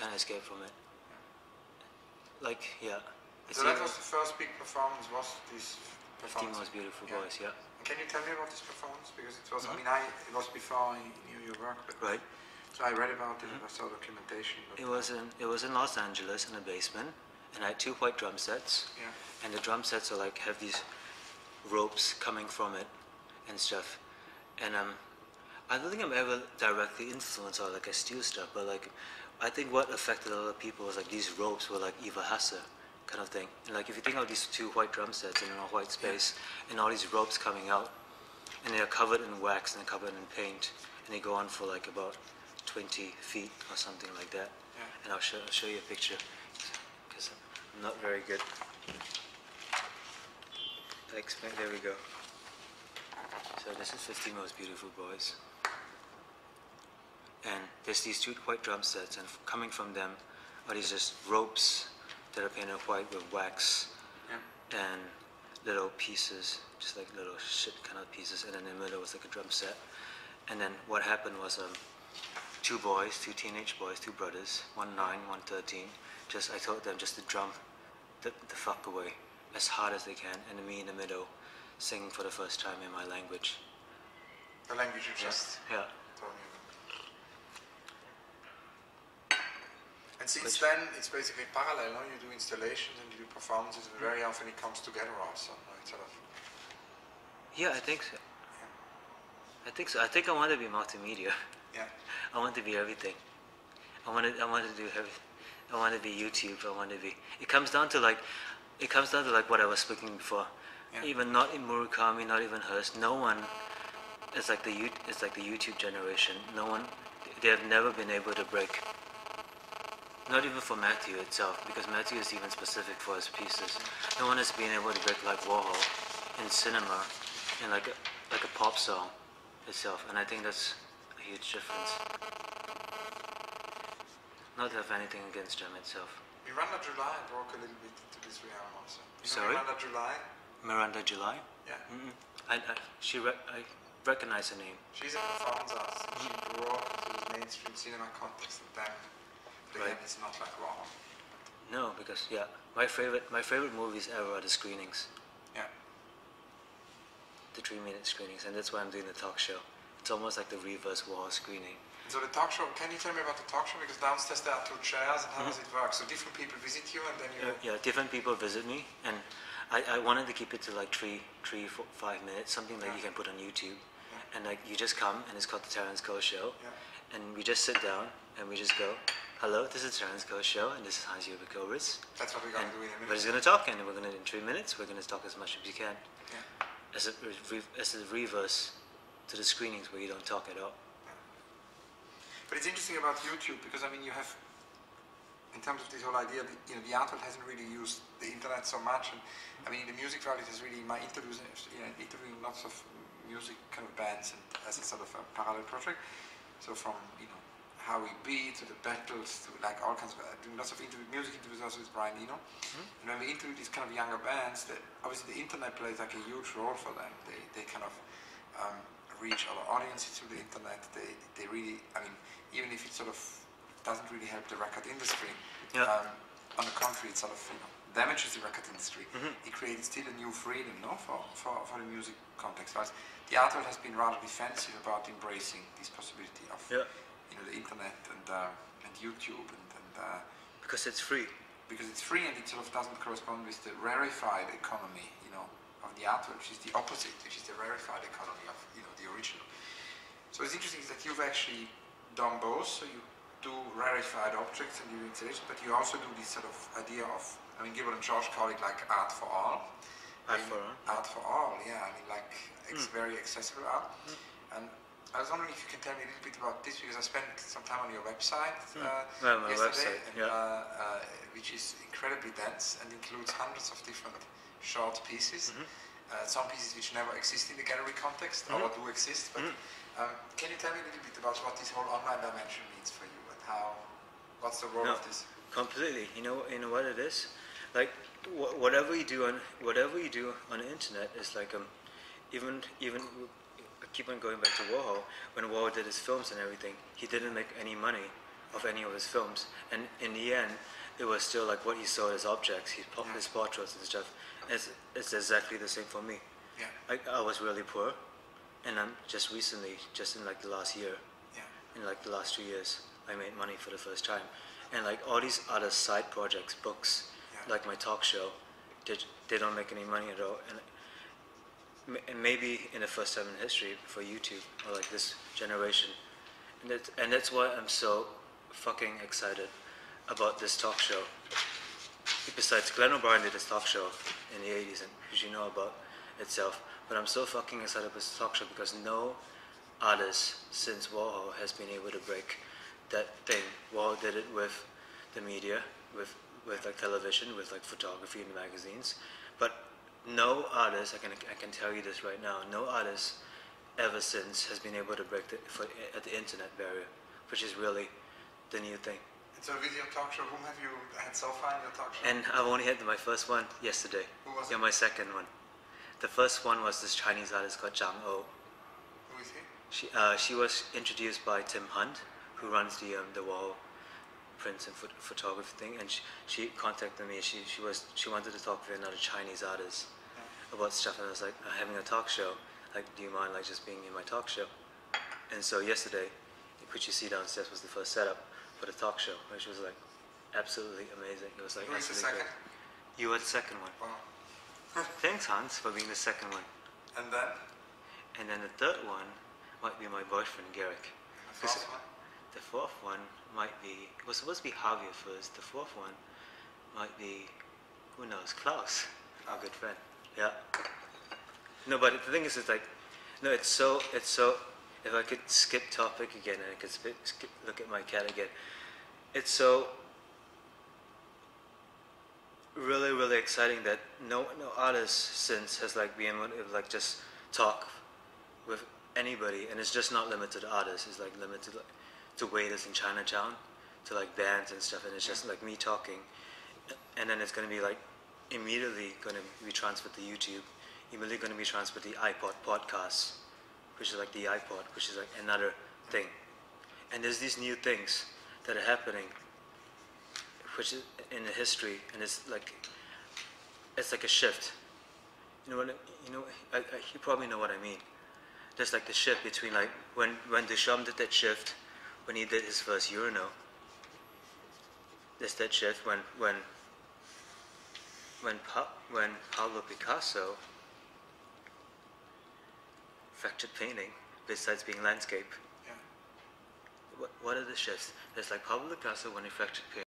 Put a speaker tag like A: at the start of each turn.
A: can't escape from it. Like, yeah.
B: So that was the first big performance, was this
A: 15 Most Beautiful Boys, yeah.
B: And can you tell me about this performance? Because it was, I mean, it was before I knew your work, but
A: right.
B: So I read about it and I saw documentation.
A: It was in Los Angeles in a basement, and I had 2 white drum sets.
B: Yeah.
A: And the drum sets are like, have these ropes coming from it and stuff. And I don't think I'm ever directly influenced or like I steal stuff, but like I think what affected a lot of people was like these ropes were like Eva Hasse kind of thing. And like if you think of these 2 white drum sets in a white space and all these ropes coming out, and they're covered in wax and they're covered in paint, and they go on for like about 20 feet or something like that.
B: Yeah.
A: And I'll show you a picture because I'm not very good. There we go. So this is 15 Most Beautiful Boys. And there's these 2 white drum sets, and coming from them are these just ropes that are painted white with wax and little pieces, just like little shit kind of pieces, and then in the middle was like a drum set. And then what happened was 2 boys, 2 teenage boys, 2 brothers, one 9, one 13. I told them just to drum the fuck away as hard as they can, and me in the middle singing for the first time in my language.
B: The language you just
A: told
B: me. And since then, it's basically parallel, no? You do installations and you do performances, and very often it comes together also. No? It's sort of...
A: Yeah, I think so. I think so. I think I want to be multimedia.
B: Yeah.
A: I want to be everything. I want to do everything. I want to be YouTube. I want to be. It comes down to like what I was speaking before. Yeah. Even not in Murakami, not even Hearst. No one. It's like the YouTube generation. No one. They have never been able to break. Not even for Matthew itself, because Matthew is even specific for his pieces. No one has been able to break like Warhol in cinema, in like a pop song itself, and I think that's a huge difference. Not to have anything against Jam itself.
B: Miranda July broke a little bit into this realm also.
A: Sorry?
B: Miranda July?
A: Miranda July?
B: Yeah.
A: I recognize her name.
B: She's a performance artist. She broke into the mainstream cinema context and then, but again, it's not like Warhol.
A: No, because my favorite movies ever are the screenings.
B: Yeah.
A: The 3-minute screenings, and that's why I'm doing the talk show. It's almost like the reverse Warhol screening.
B: So the talk show, can you tell me about the talk show? Because downstairs there are 2 chairs, and how does it work? So different people visit you, and then you...
A: Yeah, different people visit me, and I wanted to keep it to like 3, 4, 5 minutes, something that you can put on YouTube. Yeah. And like you just come, and it's called the Terence Koh Show, and we just sit down, and we just go, hello, this is Terence Koh Show, and this is Ulrich Obrist.
B: That's what we're going to do in a minute.
A: We're just going to talk, and we're going to, in 3 minutes, we're going to talk as much as we can.
B: Yeah.
A: As a reverse to the screenings where you don't talk at all.
B: But it's interesting about YouTube because I mean you have, in terms of this whole idea, the art world hasn't really used the internet so much, and I mean in the music world it has really, my interviews, interviewing lots of music kind of bands and as a sort of a parallel project. So from How We Be to the Battles to like all kinds of doing lots of music interviews also with Brian Eno. And when we interview these kind of younger bands, that obviously the internet plays like a huge role for them. They kind of reach other audiences through the internet. They really, I mean, even if it sort of doesn't really help the record industry, on the contrary, it sort of damages the record industry. It creates still a new freedom, for the music context. Whereas the art world has been rather defensive about embracing this possibility of the internet and YouTube and
A: because it's free.
B: Because it's free and it sort of doesn't correspond with the rarefied economy, of the art world, which is the opposite, which is the rarefied economy of the original. So it's interesting that you've actually done both. So you do rarefied objects and you do installations, but you also do this sort of idea of, I mean, Gilbert and George call it like art for all.
A: Art for all.
B: Art for all, yeah. I mean, like very accessible art. And I was wondering if you can tell me a little bit about this, because I spent some time on your website yesterday, which is incredibly dense and includes hundreds of different short pieces. Some pieces which never exist in the gallery context, or do exist. But can you tell me a little bit about what this whole online dimension means for you, and what's the role of this?
A: Completely. You know what it is. Like whatever you do on the internet is like even I keep on going back to Warhol. When Warhol did his films and everything, he didn't make any money of any of his films. And in the end, it was still like what he saw as objects, his portraits and stuff. It's exactly the same for me.
B: Yeah.
A: I was really poor, and I'm just recently, just in like the last year, in like the last 2 years, I made money for the first time. And like all these other side projects, books, like my talk show, they don't make any money at all. And maybe in the first time in history for YouTube, or like this generation. And that's why I'm so fucking excited about this talk show. Besides, Glenn O'Brien did this talk show in the 80s, and which you know about itself. But I'm so fucking excited about this talk show because no artist since Warhol has been able to break that thing. Warhol did it with the media, with like television, with like photography and magazines. But no artist, I can tell you this right now, no artist ever since has been able to break the internet barrier, which is really the new thing.
B: And so with your talk show, whom have you had so far in your talk show?
A: And I've only had my first one yesterday.
B: Who was
A: it? My second one. The first one was this Chinese artist called Zhang O.
B: Who is he?
A: She was introduced by Tim Hunt, who runs the Warhol prints and photography thing, and she contacted me. She wanted to talk with another Chinese artist about stuff, and I was like, I'm having a talk show. Like, do you mind like just being in my talk show? And so yesterday, which you see downstairs, was the first setup for the talk show, which was like absolutely amazing. It was like
B: Who is the second?
A: Great. You were the second one.
B: Wow.
A: Thanks, Hans, for being the second one.
B: And then?
A: And then the third one might be my boyfriend Garrick.
B: The fourth one?
A: The fourth one might be, it was supposed to be Harvey at first. The fourth one might be, who knows, Klaus, our good friend. Yeah. No, but the thing is, it's like, no, it's so, if I could skip topic again and I could look at my cat again, it's so really, really exciting that no artist since has like been able to like just talk with anybody, and it's just not limited to artists, it's like limited to waiters in Chinatown, to like bands and stuff, and it's just like me talking, and then it's going to be like immediately going to be transferred to YouTube, immediately going to be transferred to the iPod podcasts, which is like the iPod, which is like another thing. And there's these new things that are happening, which is in the history, and it's like a shift. You probably know what I mean. There's like the shift between like when Duchamp did that shift, when he did his first urinal. There's that shift when Pablo Picasso fractured painting, besides being landscape.
B: Yeah.
A: What are the shifts? There's like Pablo Picasso when he fractured painting.